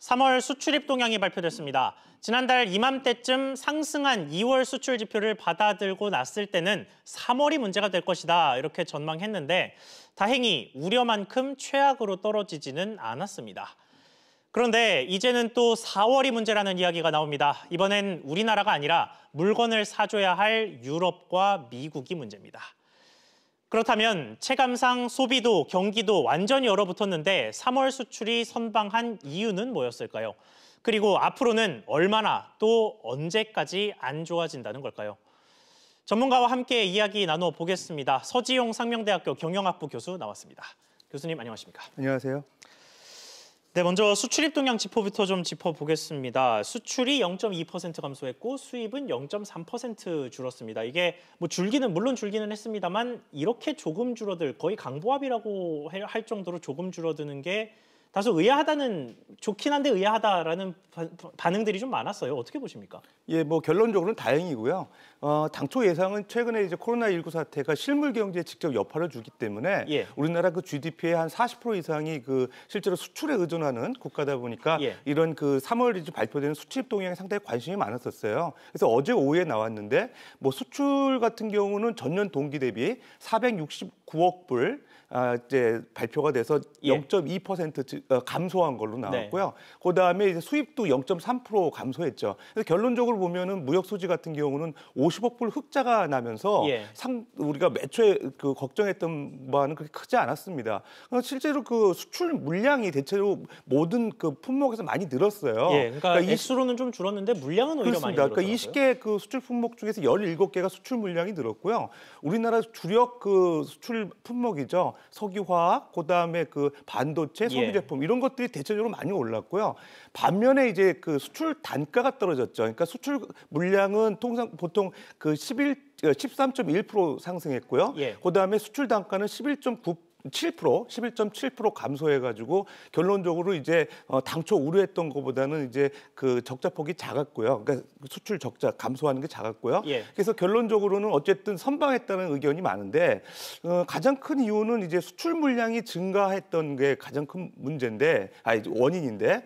3월 수출입 동향이 발표됐습니다. 지난달 이맘때쯤 상승한 2월 수출 지표를 받아들고 났을 때는 3월이 문제가 될 것이다 이렇게 전망했는데 다행히 우려만큼 최악으로 떨어지지는 않았습니다. 그런데 이제는 또 4월이 문제라는 이야기가 나옵니다. 이번엔 우리나라가 아니라 물건을 사줘야 할 유럽과 미국이 문제입니다. 그렇다면 체감상 소비도 경기도 완전히 얼어붙었는데 3월 수출이 선방한 이유는 뭐였을까요? 그리고 앞으로는 얼마나 또 언제까지 안 좋아진다는 걸까요? 전문가와 함께 이야기 나눠보겠습니다. 서지용 상명대학교 경영학부 교수 나왔습니다. 교수님 안녕하십니까? 안녕하세요. 네, 먼저 수출입 동향 지표부터 좀 짚어보겠습니다. 수출이 0.2% 감소했고 수입은 0.3% 줄었습니다. 이게 뭐 물론 줄기는 했습니다만 이렇게 조금 줄어들 거의 강보합이라고 할 정도로 조금 줄어드는 게 다소 좋긴 한데 의아하다라는 반응들이 좀 많았어요. 어떻게 보십니까? 예, 뭐 결론적으로는 다행이고요. 당초 예상은 최근에 이제 코로나19 사태가 실물 경제에 직접 여파를 주기 때문에 우리나라 그 GDP의 한 40% 이상이 그 실제로 수출에 의존하는 국가다 보니까 이런 그 3월 이제 발표되는 수출입 동향에 상당히 관심이 많았었어요. 그래서 어제 오후에 나왔는데 뭐 수출 같은 경우는 전년 동기 대비 469억 불 이제 발표가 돼서 0.2% 감소한 걸로 나왔고요. 그다음에 이제 수입도 0.3% 감소했죠. 그래서 결론적으로 보면은 무역 수지 같은 경우는 50억 불 흑자가 나면서 우리가 매초에 그 걱정했던 바는 그렇게 크지 않았습니다. 실제로 그 수출 물량이 대체로 모든 그 품목에서 많이 늘었어요. 그러니까 액수로는 좀 줄었는데 물량은 오히려 많이 늘었더라고요. 그러니까 20개 그 수출 품목 중에서 17개가 수출 물량이 늘었고요. 우리나라 주력 그 수출 품목이죠. 석유화학, 그다음에 그 반도체, 소비 제품 이런 것들이 대체적으로 많이 올랐고요. 반면에 이제 그 수출 단가가 떨어졌죠. 그러니까 수출 물량은 보통 그 13.1% 상승했고요. 그다음에 수출 단가는 11.7% 감소해가지고 결론적으로 이제 당초 우려했던 것보다는 이제 그 적자폭이 작았고요. 그러니까 수출 적자 감소하는 게 작았고요. 그래서 결론적으로는 어쨌든 선방했다는 의견이 많은데 가장 큰 이유는 이제 수출 물량이 증가했던 게 가장 큰 문제인데, 원인인데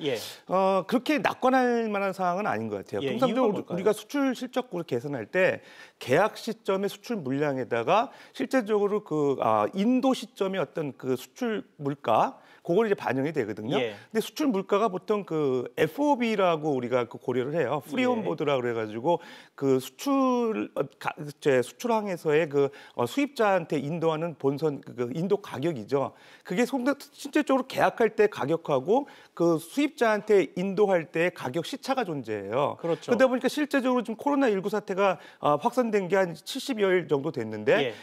그렇게 낙관할 만한 상황은 아닌 것 같아요. 통상적으로 우리가 수출 실적으로 계산할 때 계약 시점의 수출 물량에다가 실제적으로 그 인도 시점의 어떤 그 수출 물가 그걸 이제 반영이 되거든요. 근데 수출 물가가 보통 그 FOB라고 우리가 그 고려를 해요. 프리온 보드라 그래가지고 그 수출항에서의 그 수입자한테 인도하는 본선 그 인도 가격이죠. 그게 실제적으로 계약할 때 가격하고 그 수입자한테 인도할 때 가격 시차가 존재해요. 그러다 보니까 실제적으로 지금 코로나19 사태가 확산된 게 한 70여일 정도 됐는데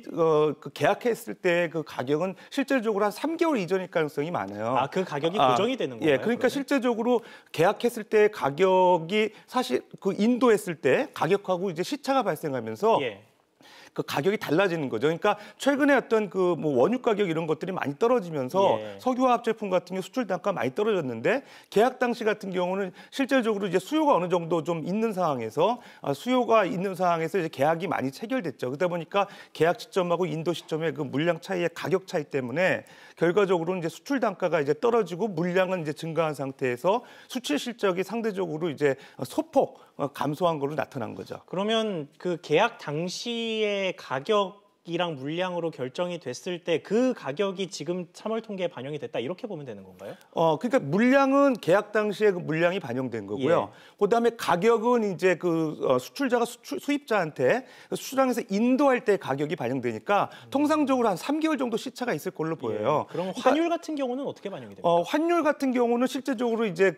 그 계약했을 때 그 가격은 실질적으로 한 3개월 이전일 가능성이 많아요. 그 가격이 고정이 되는 건가요? 그러니까 그러면? 실제적으로 계약했을 때 가격이 사실 그 인도했을 때 가격하고 이제 시차가 발생하면서 그 가격이 달라지는 거죠. 그러니까 최근에 어떤 그 뭐 원유 가격 이런 것들이 많이 떨어지면서 석유화학 제품 같은 경우 수출 단가 많이 떨어졌는데 계약 당시 같은 경우는 실질적으로 이제 수요가 어느 정도 좀 있는 상황에서 이제 계약이 많이 체결됐죠. 그러다 보니까 계약 시점하고 인도 시점의 그 물량 차이의 가격 차이 때문에 결과적으로는 이제 수출 단가가 이제 떨어지고 물량은 이제 증가한 상태에서 수출 실적이 상대적으로 이제 소폭 감소한 걸로 나타난 거죠. 그러면 그 계약 당시의 가격이랑 물량으로 결정이 됐을 때 그 가격이 지금 3월 통계에 반영이 됐다 이렇게 보면 되는 건가요? 그러니까 물량은 계약 당시에 그 물량이 반영된 거고요. 그다음에 가격은 이제 그 수출자가 수입자한테 수출항에서 인도할 때 가격이 반영되니까 통상적으로 한 3개월 정도 시차가 있을 걸로 보여요. 그럼 환율 같은 경우는 어떻게 반영이 됩니까? 환율 같은 경우는 실제적으로 이제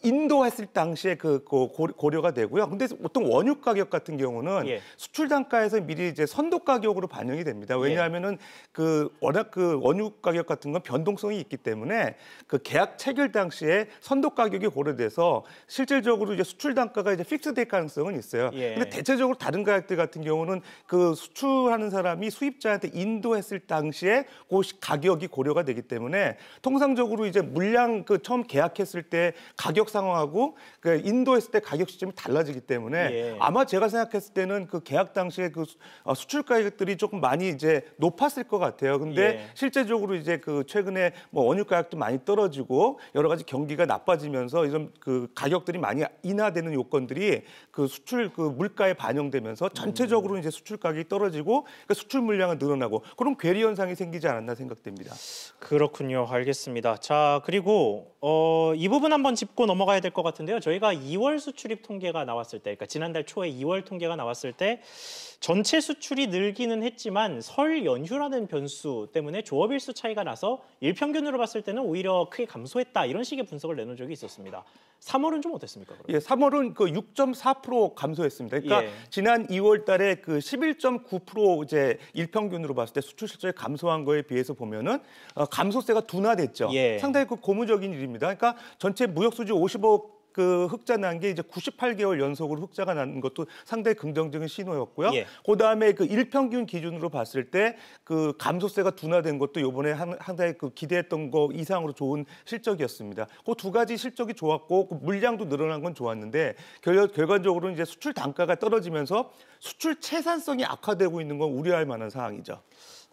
인도했을 당시에 고려가 되고요. 근데 보통 원유 가격 같은 경우는 수출 단가에서 미리 이제 선도 가격으로 반영이 됩니다. 왜냐하면은 워낙 그 원유 가격 같은 건 변동성이 있기 때문에 그 계약 체결 당시에 선도 가격이 고려돼서 실질적으로 이제 수출 단가가 이제 픽스될 가능성은 있어요. 근데 대체적으로 다른 가격들 같은 경우는 그 수출하는 사람이 수입자한테 인도했을 당시에 그 가격이 고려가 되기 때문에 통상적으로 이제 물량 처음 계약했을 때 가격 상황하고 그 인도했을 때 가격 시점이 달라지기 때문에 예. 아마 제가 생각했을 때는 그 계약 당시에 그 수출 가격들이 조금 많이 이제 높았을 것 같아요. 근데 예. 실제적으로 이제 그 최근에 뭐 원유 가격도 많이 떨어지고 여러 가지 경기가 나빠지면서 이런 그 가격들이 많이 인하되는 요건들이 그 수출 그 물가에 반영되면서 전체적으로 이제 수출 가격이 떨어지고 그 수출 물량은 늘어나고 그런 괴리 현상이 생기지 않았나 생각됩니다. 그렇군요. 알겠습니다. 자, 그리고 이 부분 한번 짚고 넘어가야 될 것 같은데요. 저희가 2월 수출입 통계가 나왔을 때, 그러니까 지난달 초에 2월 통계가 나왔을 때 전체 수출이 늘기는 했지만 설 연휴라는 변수 때문에 조업일수 차이가 나서 일평균으로 봤을 때는 오히려 크게 감소했다. 이런 식의 분석을 내놓은 적이 있었습니다. 3월은 좀 어땠습니까? 그러면? 예, 3월은 그 6.4% 감소했습니다. 그러니까 예. 지난 2월 달에 그 11.9% 이제 일평균으로 봤을 때 수출 실적이 감소한 거에 비해서 보면은 감소세가 둔화됐죠. 예. 상당히 그 고무적인 일입니다. 그러니까 전체 무역 수지 50억 그 흑자 난 게 이제 98개월 연속으로 흑자가 난 것도 상당히 긍정적인 신호였고요. 예. 그다음에 그 일평균 기준으로 봤을 때 그 감소세가 둔화된 것도 이번에 상당히 그 기대했던 거 이상으로 좋은 실적이었습니다. 그 두 가지 실적이 좋았고 그 물량도 늘어난 건 좋았는데 결과적으로 이제 수출 단가가 떨어지면서 수출 채산성이 악화되고 있는 건 우려할 만한 상황이죠.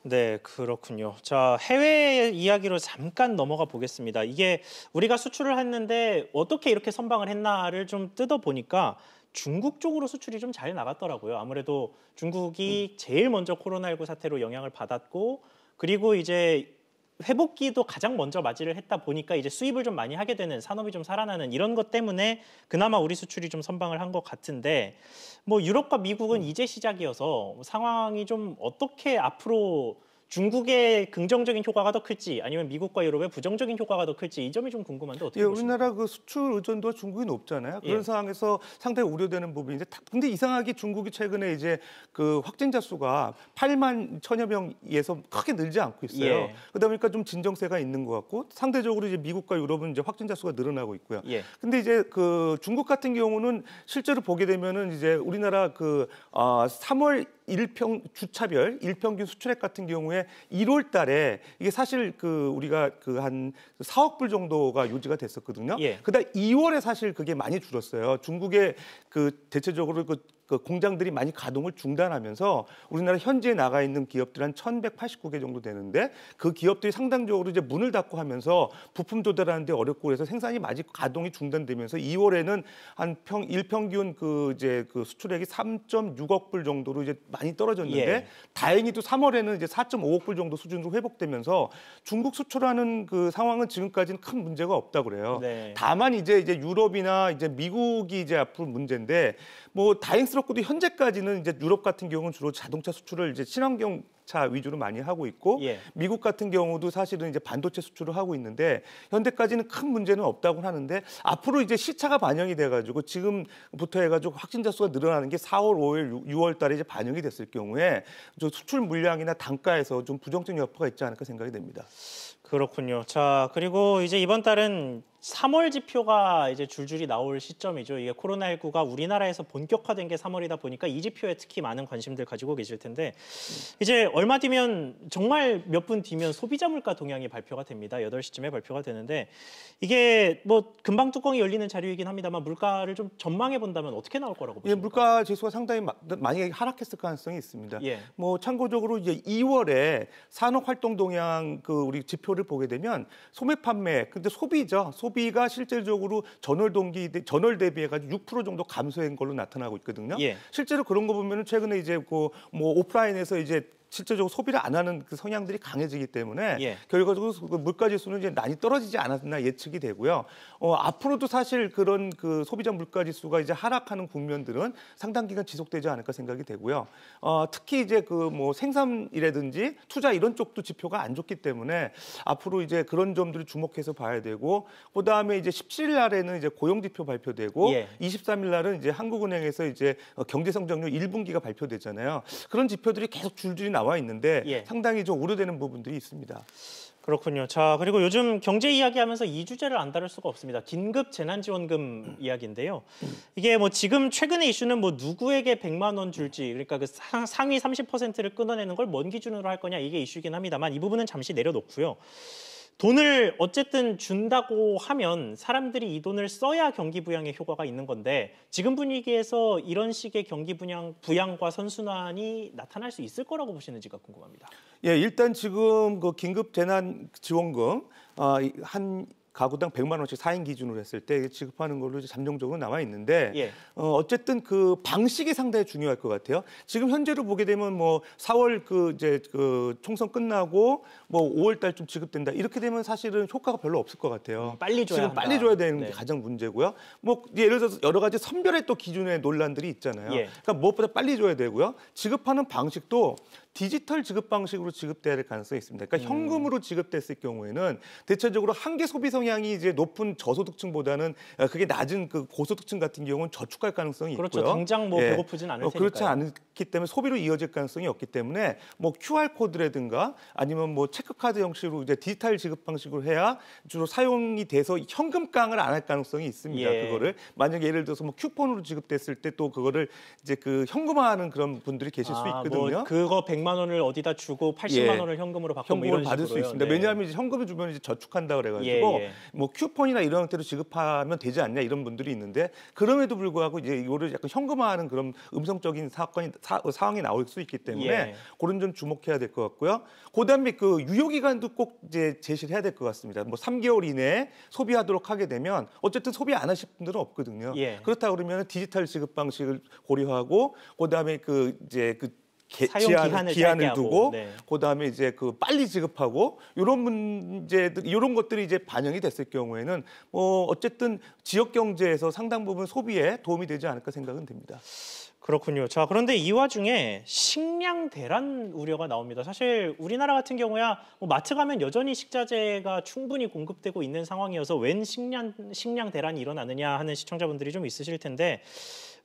네, 그렇군요. 자, 해외 이야기로 잠깐 넘어가 보겠습니다. 이게 우리가 수출을 했는데 어떻게 이렇게 선방을 했나를 좀 뜯어보니까 중국 쪽으로 수출이 좀 잘 나갔더라고요. 아무래도 중국이 제일 먼저 코로나19 사태로 영향을 받았고 그리고 이제 회복기도 가장 먼저 맞이를 했다 보니까 이제 수입을 좀 많이 하게 되는 산업이 좀 살아나는 이런 것 때문에 그나마 우리 수출이 좀 선방을 한 것 같은데 뭐 유럽과 미국은 이제 시작이어서 상황이 좀 어떻게 앞으로 중국의 긍정적인 효과가 더 클지 아니면 미국과 유럽의 부정적인 효과가 더 클지 이 점이 좀 궁금한데 어떻게 보십니까? 우리나라 그 수출 의존도가 중국이 높잖아요. 그런 상황에서 상당히 우려되는 부분인데, 근데 이상하게 중국이 최근에 이제 그 확진자 수가 8만 천여 명에서 크게 늘지 않고 있어요. 예. 그러다 보니까 좀 진정세가 있는 것 같고 상대적으로 이제 미국과 유럽은 이제 확진자 수가 늘어나고 있고요. 예. 근데 이제 그 중국 같은 경우는 실제로 보게 되면은 이제 우리나라 그 3월 주차별 일평균 수출액 같은 경우에 1월 달에 이게 사실 그 우리가 그 한 4억 불 정도가 유지가 됐었거든요. 예. 그다음 2월에 사실 그게 많이 줄었어요. 중국의 그 대체적으로 그 공장들이 많이 가동을 중단하면서 우리나라 현지에 나가 있는 기업들 한 1,189개 정도 되는데 그 기업들이 상당적으로 이제 문을 닫고 하면서 부품 조달하는 데 어렵고 그래서 생산이 많이 가동이 중단되면서 2월에는 한 일평균 그 이제 그 수출액이 3.6억 불 정도로 이제 많이 떨어졌는데 예. 다행히도 3월에는 이제 4.5억 불 정도 수준으로 회복되면서 중국 수출하는 그 상황은 지금까지는 큰 문제가 없다 그래요. 네. 다만 이제 유럽이나 이제 미국이 이제 앞으로 문제인데 뭐 다행스럽고도 현재까지는 이제 유럽 같은 경우는 주로 자동차 수출을 이제 친환경 차 위주로 많이 하고 있고 예. 미국 같은 경우도 사실은 이제 반도체 수출을 하고 있는데 현재까지는 큰 문제는 없다고 하는데 앞으로 이제 시차가 반영이 돼가지고 지금부터 해가지고 확진자 수가 늘어나는 게 4월, 5월, 6월 달에 이제 반영이 됐을 경우에 수출 물량이나 단가에서 좀 부정적 여파가 있지 않을까 생각이 됩니다. 그렇군요. 자, 그리고 이제 이번 달은 3월 지표가 이제 줄줄이 나올 시점이죠. 이게 코로나19가 우리나라에서 본격화된 게 3월이다 보니까 이 지표에 특히 많은 관심들 가지고 계실 텐데 이제 얼마 뒤면 정말 몇 분 뒤면 소비자 물가 동향이 발표가 됩니다. 8시쯤에 발표가 되는데 이게 뭐 금방 뚜껑이 열리는 자료이긴 합니다만 물가를 좀 전망해 본다면 어떻게 나올 거라고 보십니까? 예, 물가 지수가 상당히 많이 하락했을 가능성이 있습니다. 예. 뭐 참고적으로 이제 2월에 산업 활동 동향 그 우리 지표를 보게 되면 소매 판매 근데 소비죠. 소비가 실질적으로 전월 대비해가지고 6% 정도 감소한 걸로 나타나고 있거든요. 예. 실제로 그런 거 보면은 최근에 이제 그 뭐 오프라인에서 이제 실제적으로 소비를 안 하는 그 성향들이 강해지기 때문에 예. 결과적으로 그 물가 지수는 이제 많이 떨어지지 않았나 예측이 되고요. 앞으로도 사실 그런 그 소비자 물가 지수가 이제 하락하는 국면들은 상당 기간 지속되지 않을까 생각이 되고요. 특히 이제 그 뭐 생산이라든지 투자 이런 쪽도 지표가 안 좋기 때문에 앞으로 이제 그런 점들을 주목해서 봐야 되고 그다음에 이제 17일 날에는 이제 고용 지표 발표되고 예. 23일 날은 이제 한국은행에서 이제 경제 성장률 1분기가 발표되잖아요. 그런 지표들이 계속 줄줄이 나와 있는데 예. 상당히 좀 우려되는 부분들이 있습니다. 그렇군요. 자, 그리고 요즘 경제 이야기하면서 이 주제를 안 다룰 수가 없습니다. 긴급 재난지원금 이야기인데요. 이게 뭐 지금 최근의 이슈는 뭐 누구에게 100만 원 줄지, 그러니까 그 상위 30%를 끊어내는 걸 뭔 기준으로 할 거냐 이게 이슈이긴 합니다만 이 부분은 잠시 내려놓고요. 돈을 어쨌든 준다고 하면 사람들이 이 돈을 써야 경기 부양에 효과가 있는 건데 지금 분위기에서 이런 식의 경기 부양과 선순환이 나타날 수 있을 거라고 보시는지가 궁금합니다. 예, 일단 지금 그 긴급 재난 지원금 한 가구당 100만 원씩 4인 기준으로 했을 때 지급하는 걸로 이제 잠정적으로 남아 있는데 예. 어쨌든 그 방식이 상당히 중요할 것 같아요. 지금 현재로 보게 되면 뭐 4월 그 총선 끝나고 뭐 5월 달쯤 지급된다 이렇게 되면 사실은 효과가 별로 없을 것 같아요. 빨리 줘야 지금 한다. 빨리 줘야 되는 네. 게 가장 문제고요. 뭐 예를 들어서 여러 가지 선별의 또 기준의 논란들이 있잖아요. 예. 그러니까 무엇보다 빨리 줘야 되고요. 지급하는 방식도 디지털 지급 방식으로 지급돼야 될 가능성이 있습니다. 그러니까 현금으로 지급됐을 경우에는 대체적으로 한계 소비 성향이 이제 높은 저소득층보다는 그게 낮은 그 고소득층 같은 경우는 저축할 가능성이 그렇죠. 있고요. 당장 뭐 배고프진 않을 테니까요. 그렇지 않기 때문에 소비로 이어질 가능성이 없기 때문에 뭐 QR 코드라든가 아니면 뭐 체크카드 형식으로 이제 디지털 지급 방식으로 해야 주로 사용이 돼서 현금깡을 안 할 가능성이 있습니다. 예. 그거를 만약에 예를 들어서 뭐 쿠폰으로 지급됐을 때 또 그거를 이제 그 현금화하는 그런 분들이 계실 수 있거든요. 뭐 그거 100만 원을 어디다 주고 80만 원을 현금으로 받고 뭐 현금을 이런 받을 수 식으로요. 있습니다. 네. 왜냐하면 이제 현금을 주면 이제 저축한다 그래가지고 예. 뭐 쿠폰이나 이런 형태로 지급하면 되지 않냐 이런 분들이 있는데 그럼에도 불구하고 이제 이거를 약간 현금화하는 그런 음성적인 상황이 나올 수 있기 때문에 예. 그런 점 주목해야 될 것 같고요. 그다음에 그 유효 기간도 꼭 이제 제시를 해야 될 것 같습니다. 뭐 3개월 이내에 소비하도록 하게 되면 어쨌든 소비 안 하실 분들은 없거든요. 예. 그렇다 그러면 디지털 지급 방식을 고려하고 그다음에 그 이제 그 사용 기한을 두고 네. 그다음에 이제 그 빨리 지급하고 이런 문제들 이런 것들이 이제 반영이 됐을 경우에는 뭐 어쨌든 지역 경제에서 상당 부분 소비에 도움이 되지 않을까 생각은 됩니다. 그렇군요. 자, 그런데 이 와중에 식량 대란 우려가 나옵니다. 사실 우리나라 같은 경우야 뭐 마트 가면 여전히 식자재가 충분히 공급되고 있는 상황이어서 웬 식량 대란이 일어나느냐 하는 시청자분들이 좀 있으실 텐데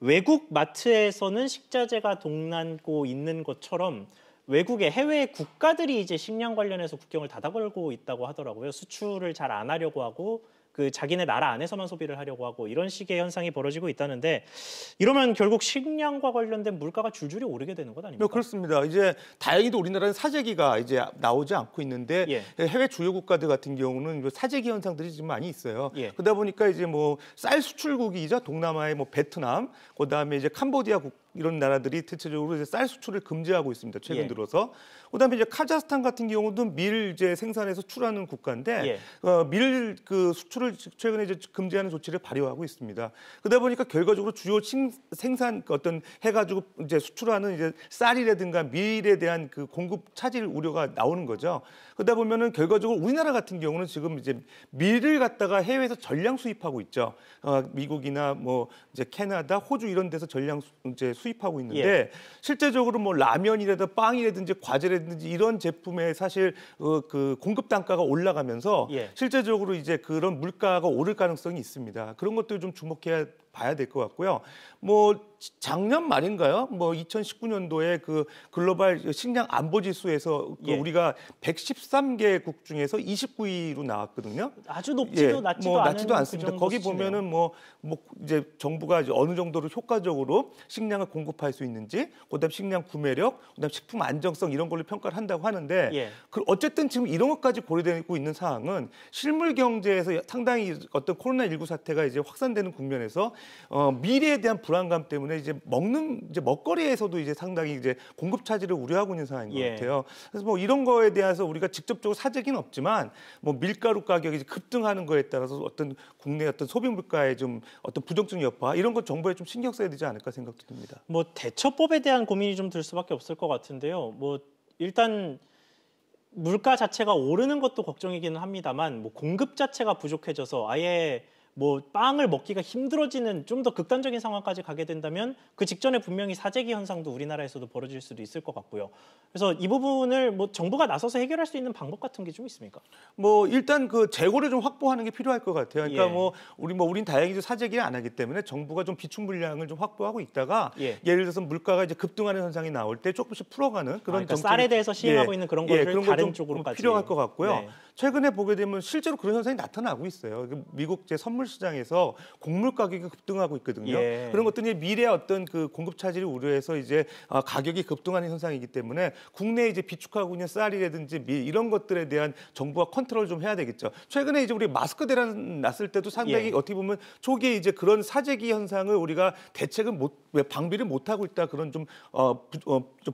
외국 마트에서는 식자재가 동나고 있는 것처럼 외국의 해외 국가들이 이제 식량 관련해서 국경을 닫아 걸고 있다고 하더라고요. 수출을 잘 안 하려고 하고 그 자기네 나라 안에서만 소비를 하려고 하고 이런 식의 현상이 벌어지고 있다는데 이러면 결국 식량과 관련된 물가가 줄줄이 오르게 되는 것 아닙니까? 그렇습니다. 이제 다행히도 우리나라는 사재기가 이제 나오지 않고 있는데 예. 해외 주요 국가들 같은 경우는 사재기 현상들이 지금 많이 있어요. 예. 그러다 보니까 이제 뭐 쌀 수출국이죠. 동남아의 뭐 베트남, 그다음에 이제 캄보디아 이런 나라들이 대체적으로 이제 쌀 수출을 금지하고 있습니다. 최근 예. 들어서. 그다음에 이제 카자흐스탄 같은 경우도 밀 이제 생산해서 출하는 국가인데 예. 밀 그 수출을 최근에 이제 금지하는 조치를 발효하고 있습니다. 그러다 보니까 결과적으로 주요 생산 어떤 해가지고 이제 수출하는 이제 쌀이라든가 밀에 대한 그 공급 차질 우려가 나오는 거죠. 그러다 보면은 결과적으로 우리나라 같은 경우는 지금 이제 밀을 갖다가 해외에서 전량 수입하고 있죠. 미국이나 뭐 이제 캐나다, 호주 이런 데서 전량 이제 수입하고 있는데 예. 실제적으로 뭐 라면이라든지 빵이라든지 과제라든지 이런 제품에 사실 그 공급 단가가 올라가면서 예. 실제적으로 이제 그런 물가가 오를 가능성이 있습니다. 그런 것들 좀 주목해야 봐야 될 것 같고요. 뭐 작년 말인가요? 뭐 2019년도에 그 글로벌 식량 안보 지수에서 예. 우리가 113개국 중에서 29위로 나왔거든요. 아주 높지도 낮지도 않은 낮지도 않습니다. 그 거기 수치네요. 보면은 뭐 이제 정부가 이제 어느 정도로 효과적으로 식량을 공급할 수 있는지, 그다음 식량 구매력, 그다음 식품 안정성 이런 걸로 평가를 한다고 하는데 예. 어쨌든 지금 이런 것까지 고려되고 있는 상황은 실물 경제에서 상당히 어떤 코로나19 사태가 이제 확산되는 국면에서 미래에 대한 불안감 때문에 이제 먹거리에서도 이제 상당히 이제 공급 차질을 우려하고 있는 상황인 것 예. 같아요. 그래서 뭐 이런 거에 대해서 우리가 직접적으로 사재기는 없지만 뭐 밀가루 가격이 급등하는 거에 따라서 어떤 국내 어떤 소비 물가의 좀 어떤 부정적 여파 이런 것 정부에 좀 신경 써야 되지 않을까 생각도 듭니다. 뭐 대처법에 대한 고민이 좀 들 수밖에 없을 것 같은데요. 뭐 일단 물가 자체가 오르는 것도 걱정이기는 합니다만 뭐 공급 자체가 부족해져서 아예 뭐 빵을 먹기가 힘들어지는 좀 더 극단적인 상황까지 가게 된다면 그 직전에 분명히 사재기 현상도 우리나라에서도 벌어질 수도 있을 것 같고요. 그래서 이 부분을 뭐 정부가 나서서 해결할 수 있는 방법 같은 게 좀 있습니까? 뭐 일단 그 재고를 좀 확보하는 게 필요할 것 같아요. 그러니까 예. 우린 다행히도 사재기를 안 하기 때문에 정부가 좀 비축 물량을 좀 확보하고 있다가 예. 예를 들어서 물가가 이제 급등하는 현상이 나올 때 조금씩 풀어가는 그런 그러니까 쌀에 대해서 시행하고 있는 그런 거를 그런 다른 좀 쪽으로까지 필요할 것 같고요. 네. 최근에 보게 되면 실제로 그런 현상이 나타나고 있어요. 미국 제 선물 식물 시장에서 곡물 가격이 급등하고 있거든요. 예. 그런 것들이 미래 어떤 그 공급 차질을 우려해서 이제 가격이 급등하는 현상이기 때문에 국내에 이제 비축하고 있는 쌀이라든지 밀 이런 것들에 대한 정부가 컨트롤을 좀 해야 되겠죠. 최근에 이제 우리 마스크 대란 났을 때도 상당히 어떻게 보면 초기에 이제 그런 사재기 현상을 우리가 대책을 방비를 못 하고 있다 그런 좀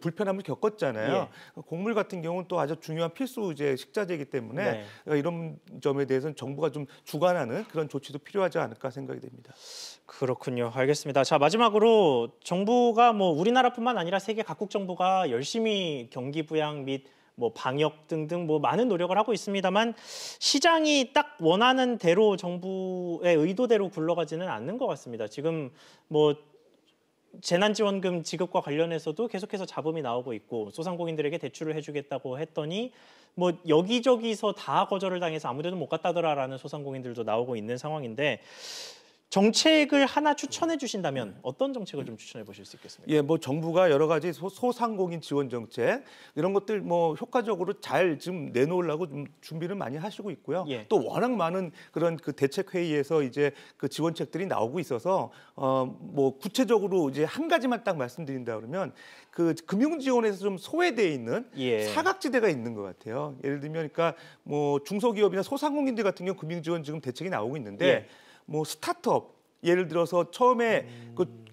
불편함을 겪었잖아요. 곡물 같은 경우는 또 아주 중요한 필수 이제 식자재이기 때문에 이런 점에 대해서는 정부가 좀 주관하는 그런 조치도 필요하지 않을까 생각이 됩니다. 그렇군요. 알겠습니다. 자, 마지막으로 정부가 뭐 우리나라뿐만 아니라 세계 각국 정부가 열심히 경기 부양 및 뭐 방역 등등 뭐 많은 노력을 하고 있습니다만 시장이 딱 원하는 대로 정부의 의도대로 굴러가지는 않는 것 같습니다. 지금 뭐 재난지원금 지급과 관련해서도 계속해서 잡음이 나오고 있고 소상공인들에게 대출을 해주겠다고 했더니 뭐 여기저기서 다 거절을 당해서 아무데도 못 갔다더라라는 소상공인들도 나오고 있는 상황인데 정책을 하나 추천해 주신다면 어떤 정책을 좀 추천해 보실 수 있겠습니까? 예, 뭐 정부가 여러 가지 소상공인 지원 정책 이런 것들 뭐 효과적으로 잘 지금 내놓으려고 좀 준비를 많이 하시고 있고요. 또 워낙 많은 그런 그 대책 회의에서 이제 그 지원책들이 나오고 있어서 뭐 구체적으로 이제 한 가지만 딱 말씀드린다 그러면 그 금융 지원에서 좀 소외되어 있는 사각지대가 있는 것 같아요. 예를 들면 그러니까 뭐 중소기업이나 소상공인들 같은 경우 금융 지원 지금 대책이 나오고 있는데 뭐 스타트업 예를 들어서 처음에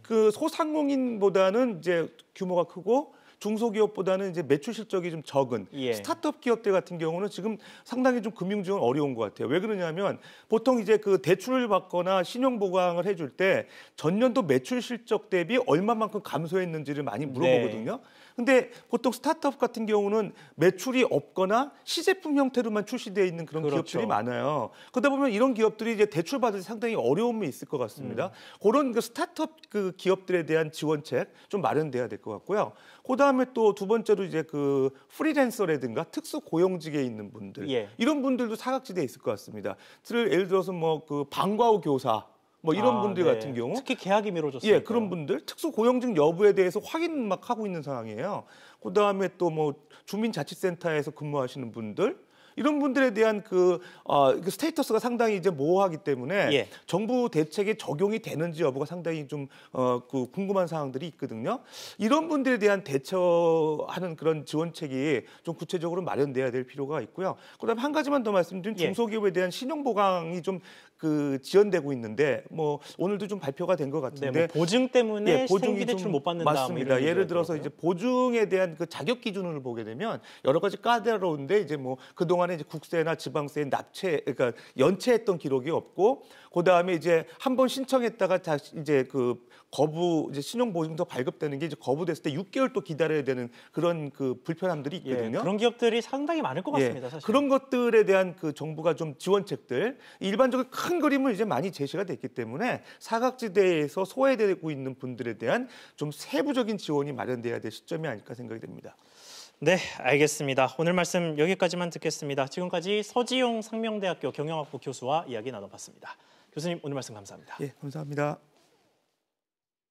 그 소상공인보다는 이제 규모가 크고 중소기업보다는 이제 매출 실적이 좀 적은 스타트업 기업들 같은 경우는 지금 상당히 좀 금융 지원 어려운 것 같아요. 왜 그러냐면 보통 이제 그 대출을 받거나 신용 보강을 해줄 때 전년도 매출 실적 대비 얼마만큼 감소했는지를 많이 물어보거든요. 근데 보통 스타트업 같은 경우는 매출이 없거나 시제품 형태로만 출시되어 있는 그런 기업들이 많아요. 그러다 보면 이런 기업들이 이제 대출 받을 때 상당히 어려움이 있을 것 같습니다. 그런 그 스타트업 그 기업들에 대한 지원책 좀 마련돼야 될 것 같고요. 그다음에 또 두 번째로 이제 그 프리랜서라든가 특수 고용직에 있는 분들 이런 분들도 사각지대에 있을 것 같습니다. 예를 들어서 뭐 그 방과 후 교사 뭐 이런 분들 같은 경우 특히 계약이 미뤄졌으니까 그런 분들 특수 고용직 여부에 대해서 확인 막 하고 있는 상황이에요. 그다음에 또 뭐 주민자치센터에서 근무하시는 분들 이런 분들에 대한 그 스테이터스가 상당히 이제 모호하기 때문에 정부 대책에 적용이 되는지 여부가 상당히 좀 그 궁금한 사항들이 있거든요. 이런 분들에 대한 대처하는 그런 지원책이 좀 구체적으로 마련돼야 될 필요가 있고요. 그다음에 한 가지만 더 말씀드리면 중소기업에 대한 신용 보강이 좀 그 지연되고 있는데 뭐 오늘도 좀 발표가 된 것 같은데 뭐 보증 때문에 생기 대출 못 받는다. 맞습니다. 뭐 예를 들어서 이제 보증에 대한 그 자격 기준을 보게 되면 여러 가지 까다로운데 이제 뭐 그 동안에 이제 국세나 지방세 납체 그러니까 연체했던 기록이 없고 그 다음에 이제 한번 신청했다가 다시 이제 그 거부 이제 신용 보증서 발급되는 게 이제 거부됐을 때 6개월 또 기다려야 되는 그런 그 불편함들이 있거든요. 그런 기업들이 상당히 많을 것 같습니다. 사실. 그런 것들에 대한 그 정부가 좀 지원책들 일반적으로 큰 그림을 이제 많이 제시가 됐기 때문에 사각지대에서 소외되고 있는 분들에 대한 좀 세부적인 지원이 마련돼야 될 시점이 아닐까 생각이 됩니다. 네, 알겠습니다. 오늘 말씀 여기까지만 듣겠습니다. 지금까지 서지용 상명대학교 경영학부 교수와 이야기 나눠봤습니다. 교수님 오늘 말씀 감사합니다. 감사합니다.